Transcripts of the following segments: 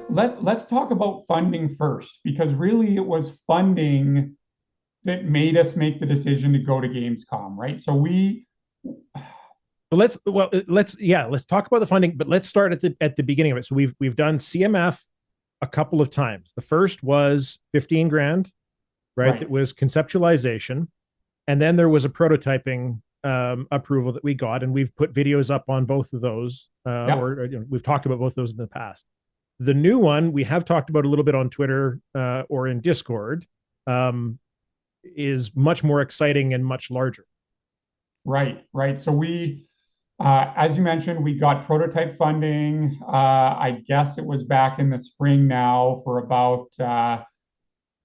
let's talk about funding first, because really it was funding that made us make the decision to go to Gamescom, right? So we But let's talk about the funding, but let's start at the beginning of it. So we've done CMF a couple of times. The first was 15 grand, right? right. That was conceptualization. And then there was a prototyping approval that we got, and we've put videos up on both of those, Yep. we've talked about both of those in the past. The new one we have talked about a little bit on Twitter or in Discord, is much more exciting and much larger. Right. So as you mentioned, we got prototype funding. I guess it was back in the spring now for about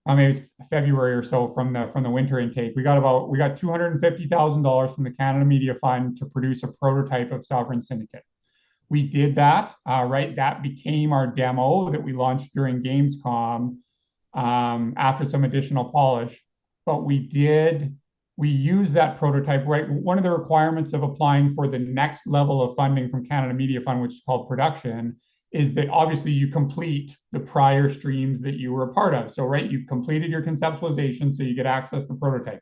maybe it's February or so from the winter intake. We got $250,000 from the Canada Media Fund to produce a prototype of Sovereign Syndicate. We did that, right? That became our demo that we launched during Gamescom after some additional polish. But we use that prototype, right? One of the requirements of applying for the next level of funding from Canada Media Fund, which is called production, is that obviously you complete the prior streams that you were a part of. So, right, you've completed your conceptualization, so you get access to prototyping.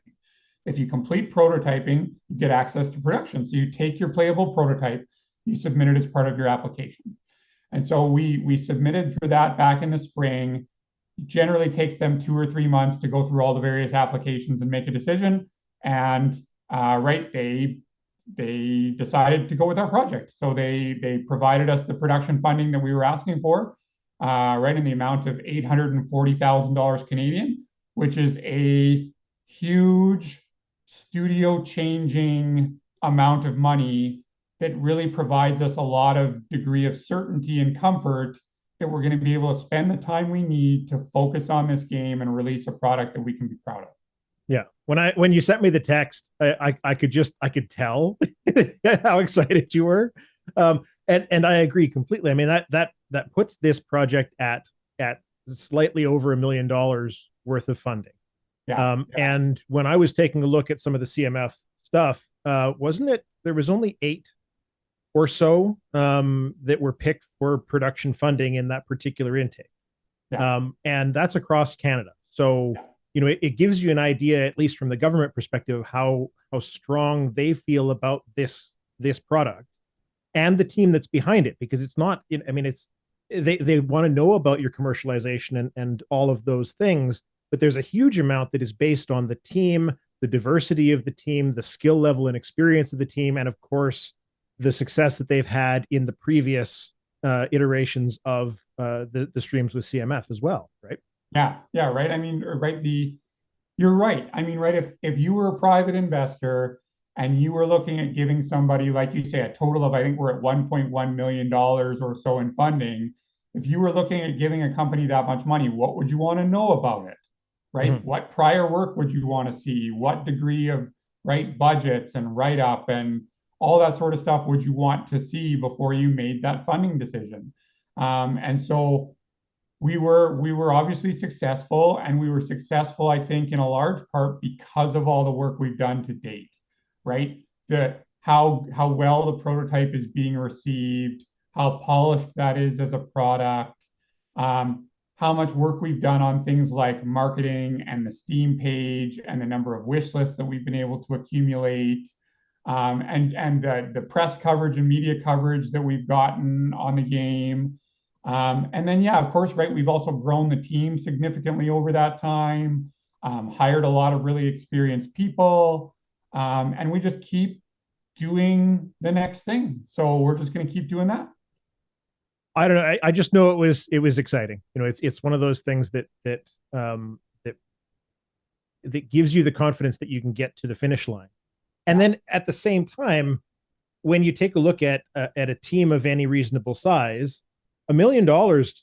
If you complete prototyping, you get access to production. So you take your playable prototype, you submit it as part of your application. And so we submitted for that back in the spring. It generally takes them 2 or 3 months to go through all the various applications and make a decision. And right, they decided to go with our project. So they provided us the production funding that we were asking for, right, in the amount of $840,000 Canadian, which is a huge studio changing amount of money that really provides us a lot of degree of certainty and comfort that we're going to be able to spend the time we need to focus on this game and release a product that we can be proud of. Yeah. When you sent me the text, I could tell how excited you were. And I agree completely. I mean, that puts this project at slightly over $1 million worth of funding. Yeah. And when I was taking a look at some of the CMF stuff, wasn't it there was only 8 or so that were picked for production funding in that particular intake. Yeah. And that's across Canada. So, Yeah. It gives you an idea, at least from the government perspective, of how strong they feel about this product and the team that's behind it, because it's not, I mean, it's they want to know about your commercialization and all of those things, but there's a huge amount that is based on the team, the diversity of the team, the skill level and experience of the team, and of course, the success that they've had in the previous iterations of the streams with CMF as well, right? Yeah, right. I mean, right, you're right. I mean, right, if you were a private investor and you were looking at giving somebody, like you say, a total of, I think we're at $1.1 million or so in funding. If you were looking at giving a company that much money, what would you want to know about it? Right? Mm-hmm. What prior work would you want to see? What degree of right budgets and write-up and all that sort of stuff would you want to see before you made that funding decision? And so we were obviously successful, and we were successful, I think, in a large part because of all the work we've done to date, right? How well the prototype is being received, how polished that is as a product, how much work we've done on things like marketing and the Steam page and the number of wish lists that we've been able to accumulate, and the press coverage and media coverage that we've gotten on the game. And then, yeah, of course, right, we've also grown the team significantly over that time, hired a lot of really experienced people, and we just keep doing the next thing. So we're just going to keep doing that. I don't know. I just know it was exciting. It's one of those things that gives you the confidence that you can get to the finish line. And then at the same time, when you take a look at a team of any reasonable size, $1 million,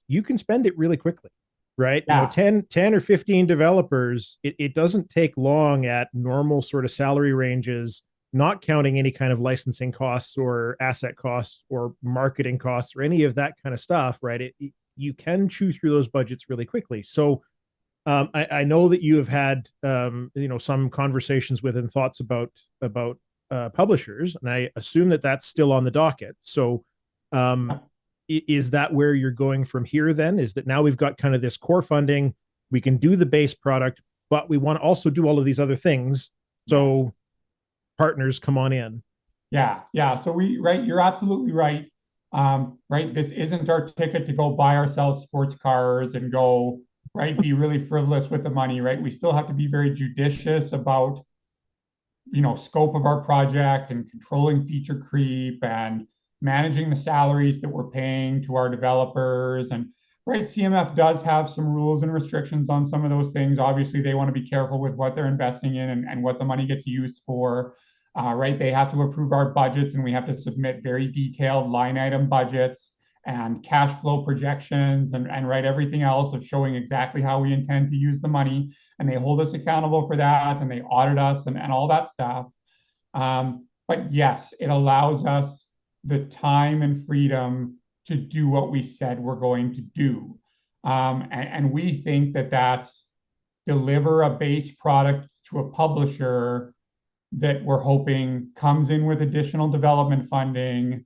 you can spend it really quickly, right? Yeah. 10 or 15 developers, it doesn't take long at normal sort of salary ranges, not counting any kind of licensing costs or asset costs or marketing costs or any of that kind of stuff, right? You can chew through those budgets really quickly. So I know that you have had some conversations with and thoughts about publishers, and I assume that that's still on the docket. So is that where you're going from here then? Is that now we've got kind of this core funding, we can do the base product, but we want to also do all of these other things. So Yes. partners, come on in. Yeah. So right, you're absolutely right. Right, this isn't our ticket to go buy ourselves sports cars and go, right, be really frivolous with the money, right? We still have to be very judicious about, scope of our project and controlling feature creep and managing the salaries that we're paying to our developers. And right, CMF does have some rules and restrictions on some of those things. Obviously, they want to be careful with what they're investing in and what the money gets used for. Right, they have to approve our budgets, and we have to submit very detailed line item budgets and cash flow projections and write everything else of showing exactly how we intend to use the money. And they hold us accountable for that, and they audit us and all that stuff. But yes, it allows us the time and freedom to do what we said we're going to do. And we think that that's deliver a base product to a publisher that we're hoping comes in with additional development funding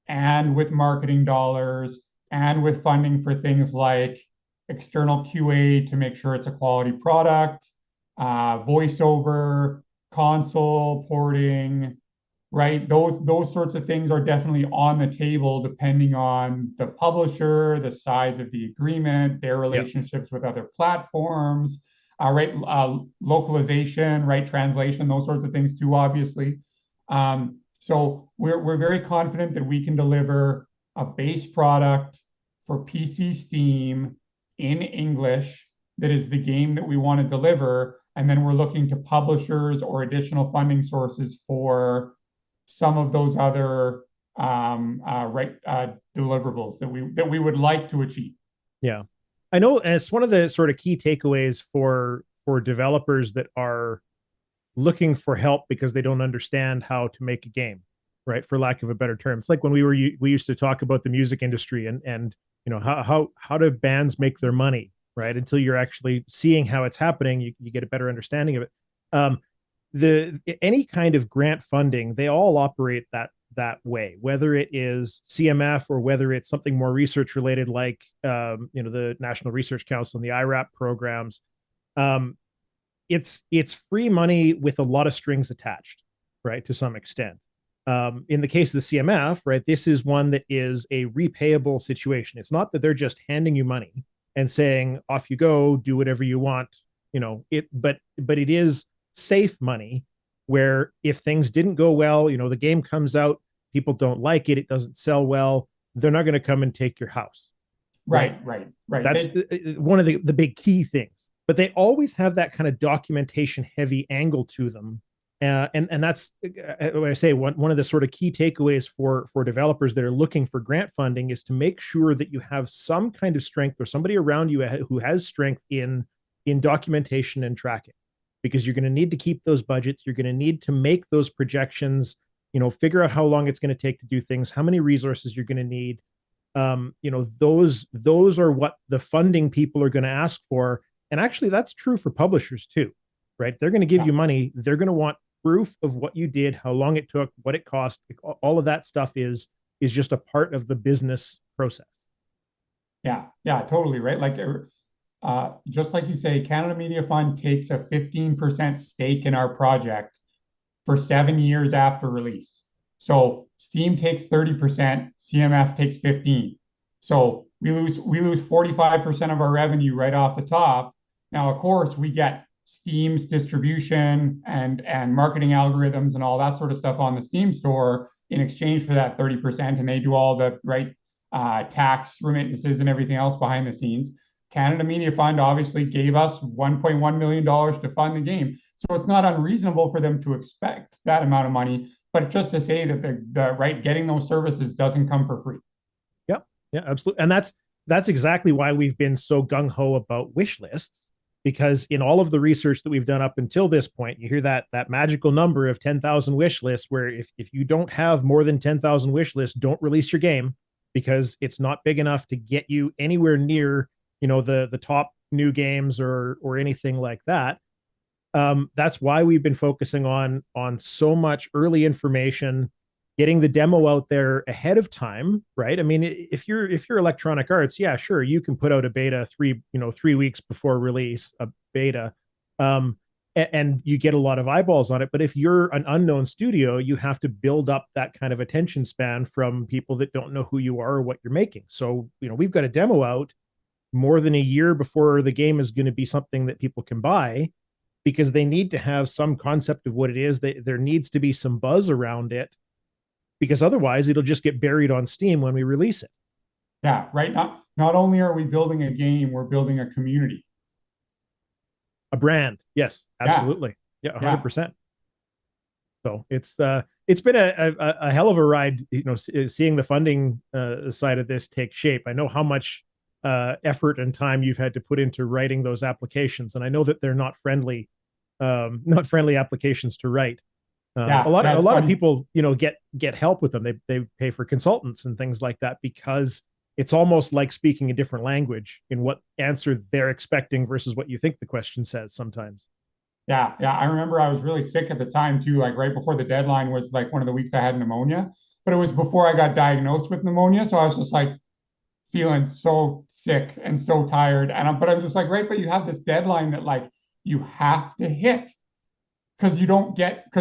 and with marketing dollars and with funding for things like external QA to make sure it's a quality product, voiceover, console porting, right? Those sorts of things are definitely on the table depending on the publisher, the size of the agreement, their relationships with other platforms, right? Localization, right? Translation, those sorts of things too, obviously. So we're very confident that we can deliver a base product for PC Steam in English that is the game that we want to deliver. And then we're looking to publishers or additional funding sources for some of those other deliverables that we would like to achieve. Yeah. I know it's one of the sort of key takeaways for developers that are looking for help because they don't understand how to make a game, right? For lack of a better term. It's like when we used to talk about the music industry and how do bands make their money, right? Until you're actually seeing how it's happening, you get a better understanding of it. Any kind of grant funding, they all operate that way, whether it is CMF or whether it's something more research related like the National Research Council and the IRAP programs. It's free money with a lot of strings attached, right, to some extent. In the case of the CMF, right, this is one that is a repayable situation. It's not that they're just handing you money and saying off you go, do whatever you want, but it is safe money where if things didn't go well, the game comes out, people don't like it, it doesn't sell well, they're not going to come and take your house. Right. That's one of the big key things. But they always have that kind of documentation heavy angle to them. And that's what I say, one of the sort of key takeaways for developers that are looking for grant funding is to make sure that you have some kind of strength or somebody around you who has strength in documentation and tracking, because you're going to need to keep those budgets. You're going to need to make those projections, figure out how long it's going to take to do things, how many resources you're going to need. Those are what the funding people are going to ask for. And actually that's true for publishers too, right? They're going to give you money. They're going to want proof of what you did, how long it took, what it cost. All of that stuff is just a part of the business process. Yeah, totally. Right. Like, just like you say, Canada Media Fund takes a 15% stake in our project for 7 years after release. So Steam takes 30%, CMF takes 15%. So we lose 45% of our revenue right off the top. Now, of course, we get Steam's distribution and marketing algorithms and all that sort of stuff on the Steam store in exchange for that 30%, and they do all the tax remittances and everything else behind the scenes. Canada Media Fund obviously gave us $1.1 million to fund the game. So it's not unreasonable for them to expect that amount of money, but just to say that the getting those services doesn't come for free. Yeah, absolutely. And that's exactly why we've been so gung-ho about wish lists, because in all of the research that we've done up until this point, you hear that magical number of 10,000 wish lists, where if you don't have more than 10,000 wish lists, don't release your game, because it's not big enough to get you anywhere near the top new games or anything like that. That's why we've been focusing on so much early information, getting the demo out there ahead of time, right? I mean, if you're Electronic Arts, yeah, sure, you can put out a beta 3 weeks before release, a beta, and you get a lot of eyeballs on it. But if you're an unknown studio, you have to build up that kind of attention span from people that don't know who you are or what you're making. So, we've got a demo out more than a year before the game is going to be something that people can buy, because they need to have some concept of what it is. There needs to be some buzz around it, because otherwise it'll just get buried on Steam when we release it. Yeah, right. Not only are we building a game, we're building a community. A brand. Yes, absolutely. Yeah, 100%. So it's been a hell of a ride, seeing the funding side of this take shape. I know how much effort and time you've had to put into writing those applications, and I know that they're not friendly applications to write. A lot of people, get help with them. They pay for consultants and things like that, because it's almost like speaking a different language in what answer they're expecting versus what you think the question says sometimes. Yeah. I remember I was really sick at the time too, like right before the deadline was like one of the weeks I had pneumonia, but it was before I got diagnosed with pneumonia. So I was just like feeling so sick and so tired. But I'm just like, right, but you have this deadline that like you have to hit. Because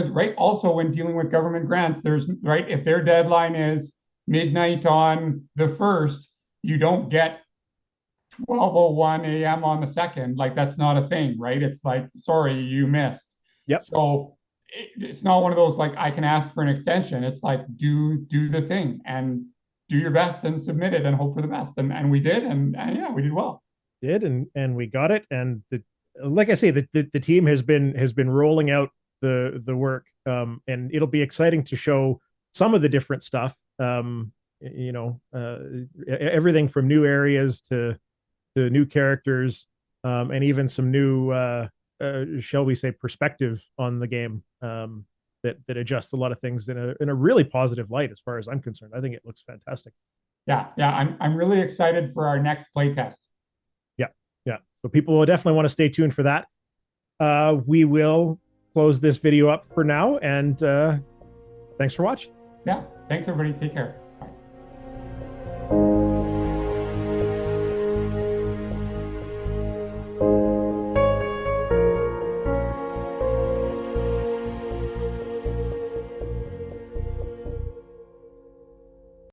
right, also when dealing with government grants, there's right, if their deadline is midnight on the 1st, you don't get 12:01 a.m. on the 2nd. Like that's not a thing, right? It's like, sorry, you missed. Yep. So it's not one of those like I can ask for an extension. It's like do the thing and do your best and submit it and hope for the best. And we did, and yeah, we did well. And we got it. And like I say, the team has been rolling out the work, and it'll be exciting to show some of the different stuff. Everything from new areas to new characters, and even some new, shall we say, perspective on the game, that adjusts a lot of things in a really positive light, as far as I'm concerned. I think it looks fantastic. Yeah, I'm really excited for our next playtest. Yeah. So people will definitely want to stay tuned for that. We will close this video up for now, and thanks for watching. Yeah, thanks everybody. Take care.